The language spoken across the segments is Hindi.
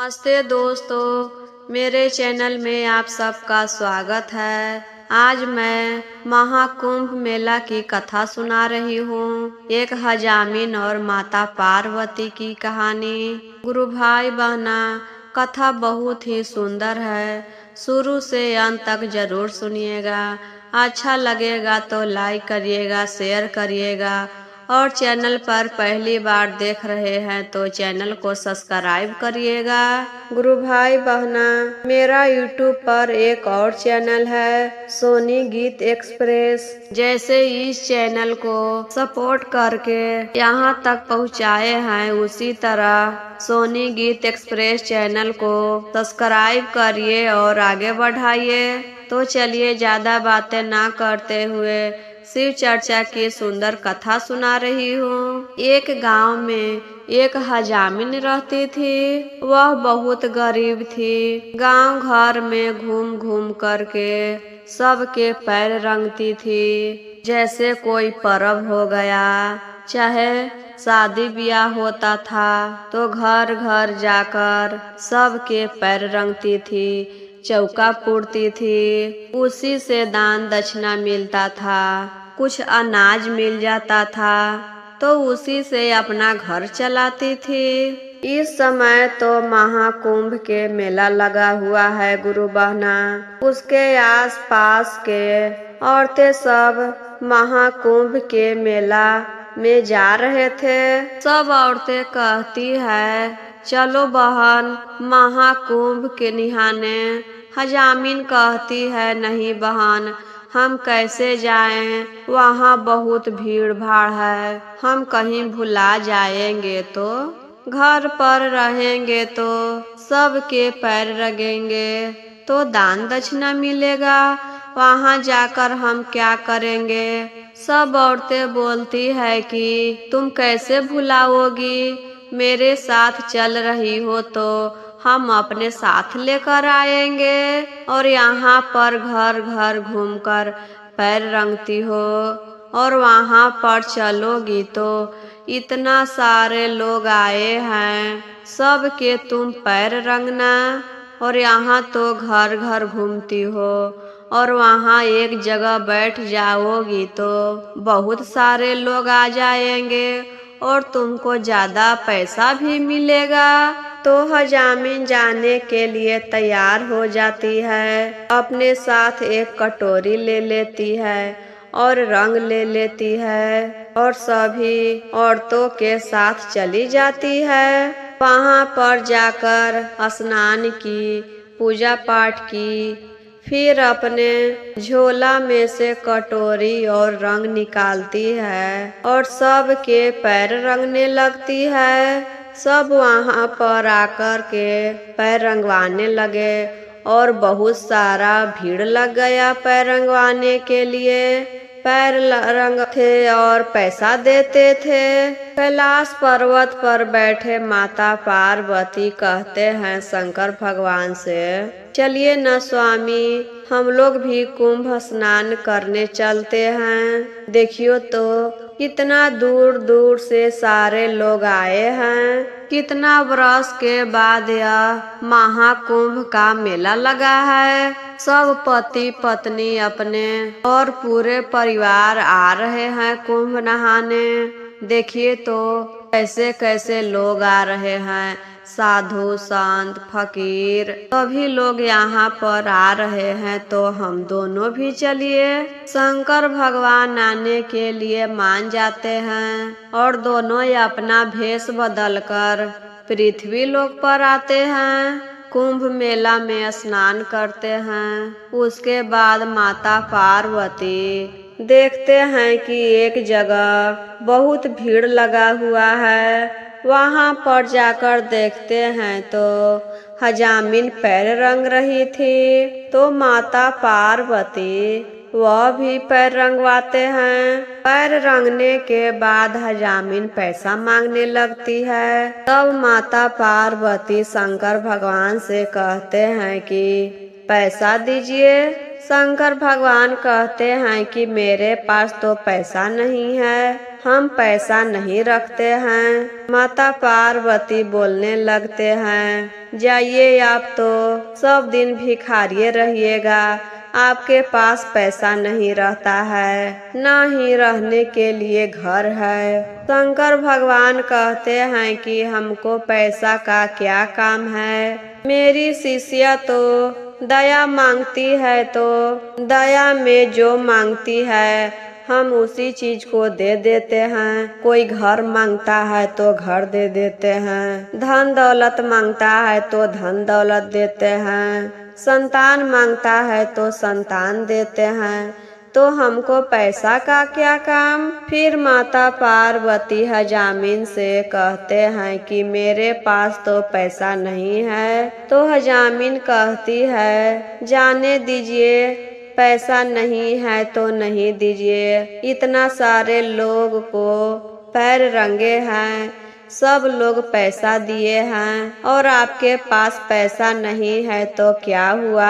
नमस्ते दोस्तों, मेरे चैनल में आप सबका स्वागत है। आज मैं महाकुंभ मेला की कथा सुना रही हूँ। एक हजामिन और माता पार्वती की कहानी। गुरु भाई बहना, कथा बहुत ही सुंदर है। शुरू से अंत तक जरूर सुनिएगा। अच्छा लगेगा तो लाइक करिएगा, शेयर करिएगा और चैनल पर पहली बार देख रहे हैं तो चैनल को सब्सक्राइब करिएगा। गुरु भाई बहना, मेरा यूट्यूब पर एक और चैनल है, सोनी गीत एक्सप्रेस। जैसे इस चैनल को सपोर्ट करके यहाँ तक पहुँचाए हैं, उसी तरह सोनी गीत एक्सप्रेस चैनल को सब्सक्राइब करिए और आगे बढ़ाइए। तो चलिए ज्यादा बातें ना करते हुए शिव चर्चा की सुंदर कथा सुना रही हूँ। एक गांव में एक हजामिन रहती थी। वह बहुत गरीब थी। गांव घर में घूम घूम करके सबके पैर रंगती थी। जैसे कोई पर्व हो गया, चाहे शादी ब्याह होता था तो घर घर जाकर सबके पैर रंगती थी, चौका पूरती थी। उसी से दान दक्षिणा मिलता था, कुछ अनाज मिल जाता था तो उसी से अपना घर चलाती थी। इस समय तो महाकुंभ के मेला लगा हुआ है गुरु बहना। उसके आस पास के औरतें सब महाकुंभ के मेला में जा रहे थे। सब औरतें कहती है, चलो बहन महाकुंभ के निहाने। हजामिन कहती है, नहीं बहन, हम कैसे जाएं? वहाँ बहुत भीड़ भाड़ है, हम कहीं भुला जाएंगे तो। घर पर रहेंगे तो सबके पैर रगेंगे तो दान दक्षिणा मिलेगा, वहाँ जाकर हम क्या करेंगे? सब औरतें बोलती है कि तुम कैसे भुलाओगी? मेरे साथ चल रही हो तो हम अपने साथ लेकर आएंगे। और यहाँ पर घर घर घूमकर पैर रंगती हो और वहाँ पर चलोगी तो इतना सारे लोग आए हैं, सबके तुम पैर रंगना। और यहाँ तो घर घर घूमती हो और वहाँ एक जगह बैठ जाओगी तो बहुत सारे लोग आ जाएंगे और तुमको ज्यादा पैसा भी मिलेगा। तो हजामिन जाने के लिए तैयार हो जाती है। अपने साथ एक कटोरी ले लेती है और रंग ले लेती है और सभी औरतों के साथ चली जाती है। वहाँ पर जाकर स्नान की, पूजा पाठ की, फिर अपने झोला में से कटोरी और रंग निकालती है और सबके पैर रंगने लगती है। सब वहाँ पर आकर के पैर रंगवाने लगे और बहुत सारा भीड़ लग गया पैर रंगवाने के लिए। पैर रंग थे और पैसा देते थे। कैलाश पर्वत पर बैठे माता पार्वती कहते हैं शंकर भगवान से, चलिए न स्वामी, हम लोग भी कुंभ स्नान करने चलते हैं। देखियो तो कितना दूर दूर से सारे लोग आए हैं। कितना वर्ष के बाद यह महाकुंभ का मेला लगा है। सब पति पत्नी अपने और पूरे परिवार आ रहे हैं कुंभ नहाने। देखिए तो कैसे कैसे लोग आ रहे हैं, साधु संत फकीर सभी लोग यहाँ पर आ रहे हैं। तो हम दोनों भी चलिए। शंकर भगवान आने के लिए मान जाते हैं और दोनों अपना भेष बदलकर पृथ्वी लोक पर आते हैं। कुंभ मेला में स्नान करते हैं। उसके बाद माता पार्वती देखते हैं कि एक जगह बहुत भीड़ लगा हुआ है। वहाँ पर जाकर देखते हैं तो हजामिन पैर रंग रही थी। तो माता पार्वती वह भी पैर रंगवाते हैं। पैर रंगने के बाद हजामिन पैसा मांगने लगती है। तब माता पार्वती शंकर भगवान से कहते हैं कि पैसा दीजिए। शंकर भगवान कहते हैं कि मेरे पास तो पैसा नहीं है, हम पैसा नहीं रखते हैं। माता पार्वती बोलने लगते हैं, जाइए आप तो सब दिन भिखारी रहिएगा, आपके पास पैसा नहीं रहता है, ना ही रहने के लिए घर है। शंकर भगवान कहते हैं कि हमको पैसा का क्या काम है। मेरी शिष्या तो दया मांगती है तो दया में जो मांगती है हम उसी चीज को दे देते हैं। कोई घर मांगता है तो घर दे देते हैं, धन दौलत मांगता है तो धन दौलत देते हैं, संतान मांगता है तो संतान देते हैं। तो हमको पैसा का क्या काम। फिर माता पार्वती हजामिन से कहते हैं कि मेरे पास तो पैसा नहीं है। तो हजामिन कहती है, जाने दीजिए, पैसा नहीं है तो नहीं दीजिए। इतना सारे लोग को पैर रंगे हैं, सब लोग पैसा दिए हैं और आपके पास पैसा नहीं है तो क्या हुआ,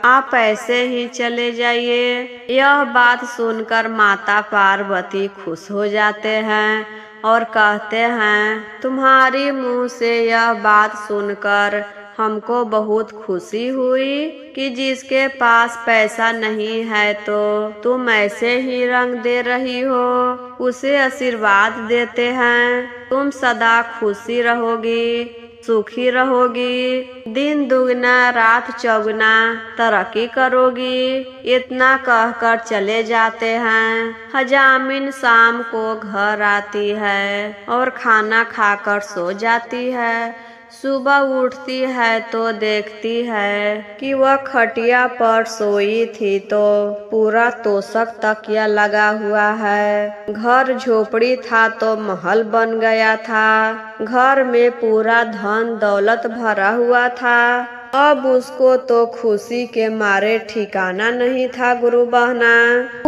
आप ऐसे ही चले जाइए। यह बात सुनकर माता पार्वती खुश हो जाते हैं और कहते हैं, तुम्हारी मुंह से यह बात सुनकर हमको बहुत खुशी हुई कि जिसके पास पैसा नहीं है तो तुम ऐसे ही रंग दे रही हो। उसे आशीर्वाद देते हैं, तुम सदा खुशी रहोगी, सुखी रहोगी, दिन दुगना रात चौगुना तरक्की करोगी। इतना कहकर चले जाते हैं। हजामिन शाम को घर आती है और खाना खाकर सो जाती है। सुबह उठती है तो देखती है कि वह खटिया पर सोई थी तो पूरा तोशक तकिया लगा हुआ है। घर झोपड़ी था तो महल बन गया था। घर में पूरा धन दौलत भरा हुआ था। अब उसको तो खुशी के मारे ठिकाना नहीं था। गुरु बहना,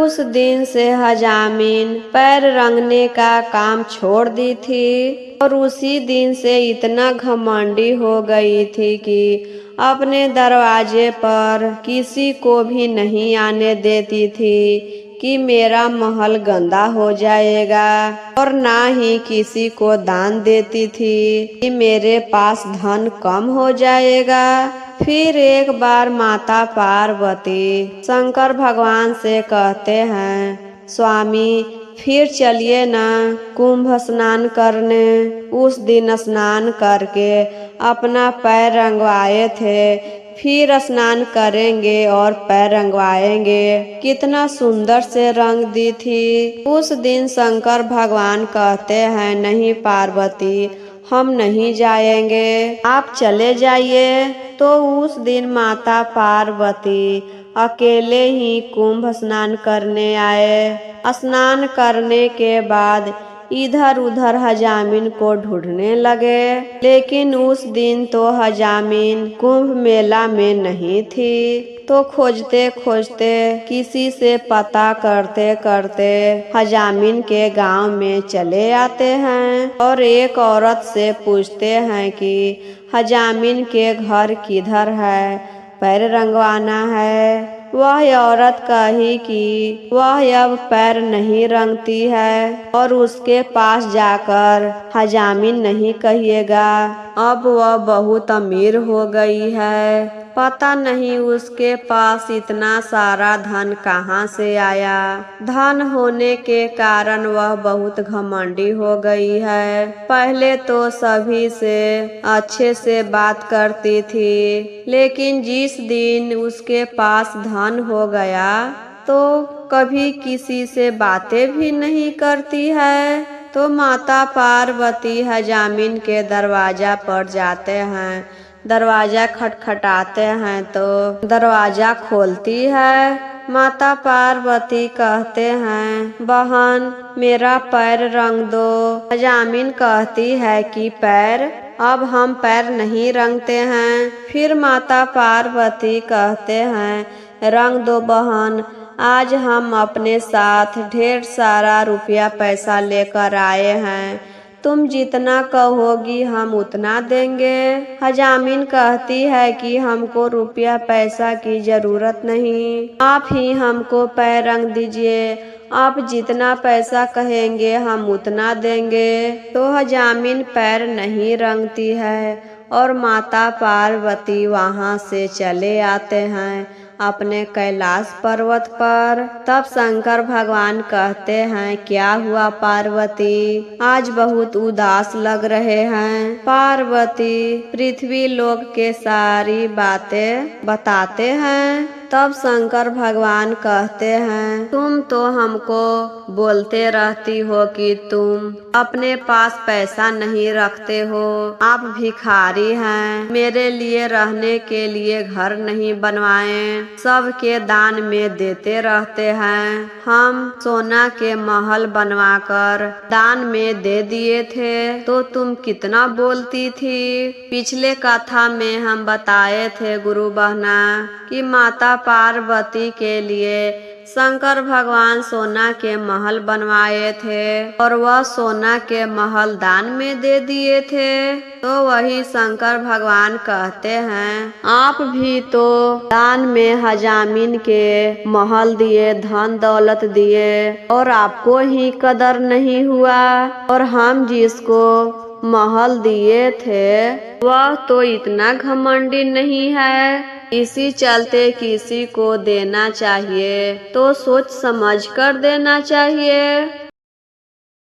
उस दिन से हजामिन पैर रंगने का काम छोड़ दी थी और उसी दिन से इतना घमंडी हो गई थी कि अपने दरवाजे पर किसी को भी नहीं आने देती थी कि मेरा महल गंदा हो जाएगा, और ना ही किसी को दान देती थी कि मेरे पास धन कम हो जाएगा। फिर एक बार माता पार्वती शंकर भगवान से कहते हैं, स्वामी फिर चलिए ना कुंभ स्नान करने। उस दिन स्नान करके अपना पैर रंगवाए थे, फिर स्नान करेंगे और पैर रंगवाएंगे। कितना सुंदर से रंग दी थी। उस दिन शंकर भगवान कहते हैं, नहीं पार्वती, हम नहीं जाएंगे, आप चले जाइए। तो उस दिन माता पार्वती अकेले ही कुंभ स्नान करने आए। स्नान करने के बाद इधर उधर हजामिन को ढूंढने लगे, लेकिन उस दिन तो हजामिन कुंभ मेला में नहीं थी। तो खोजते खोजते किसी से पता करते करते हजामिन के गांव में चले आते हैं और एक औरत से पूछते हैं कि हजामिन के घर किधर है, पैर रंगवाना है। वह औरत कही कि वह अब पैर नहीं रंगती है और उसके पास जाकर हजामिन नहीं कहिएगा, अब वह बहुत अमीर हो गई है। पता नहीं उसके पास इतना सारा धन कहाँ से आया। धन होने के कारण वह बहुत घमंडी हो गई है। पहले तो सभी से अच्छे से बात करती थी, लेकिन जिस दिन उसके पास धन हो गया तो कभी किसी से बातें भी नहीं करती है। तो माता पार्वती हजामिन के दरवाजा पर जाते हैं, दरवाजा खटखटाते हैं तो दरवाजा खोलती है। माता पार्वती कहते हैं, बहन मेरा पैर रंग दो। हजामिन कहती है कि पैर, अब हम पैर नहीं रंगते हैं। फिर माता पार्वती कहते हैं, रंग दो बहन, आज हम अपने साथ ढेर सारा रुपया पैसा लेकर आए हैं, तुम जितना कहोगी हम उतना देंगे। हजामिन कहती है कि हमको रुपया पैसा की जरूरत नहीं, आप ही हमको पैर रंग दीजिए आप जितना पैसा कहेंगे हम उतना देंगे। तो हजामिन पैर नहीं रंगती है और माता पार्वती वहाँ से चले आते हैं अपने कैलाश पर्वत पर। तब शंकर भगवान कहते हैं, क्या हुआ पार्वती, आज बहुत उदास लग रहे हैं। पार्वती पृथ्वी लोक के सारी बातें बताते हैं। तब शंकर भगवान कहते हैं, तुम तो हमको बोलते रहती हो कि तुम अपने पास पैसा नहीं रखते हो, आप भिखारी हैं, मेरे लिए रहने के लिए घर नहीं बनवाए, सबके दान में देते रहते हैं। हम सोना के महल बनवाकर दान में दे दिए थे तो तुम कितना बोलती थी। पिछले कथा में हम बताए थे गुरु बहना कि माता पार्वती के लिए शंकर भगवान सोना के महल बनवाए थे और वह सोना के महल दान में दे दिए थे। तो वही शंकर भगवान कहते हैं, आप भी तो दान में हजामिन के महल दिए, धन दौलत दिए और आपको ही कदर नहीं हुआ। और हम जिसको महल दिए थे वह तो इतना घमंडी नहीं है। इसी चलते किसी को देना चाहिए तो सोच समझ कर देना चाहिए।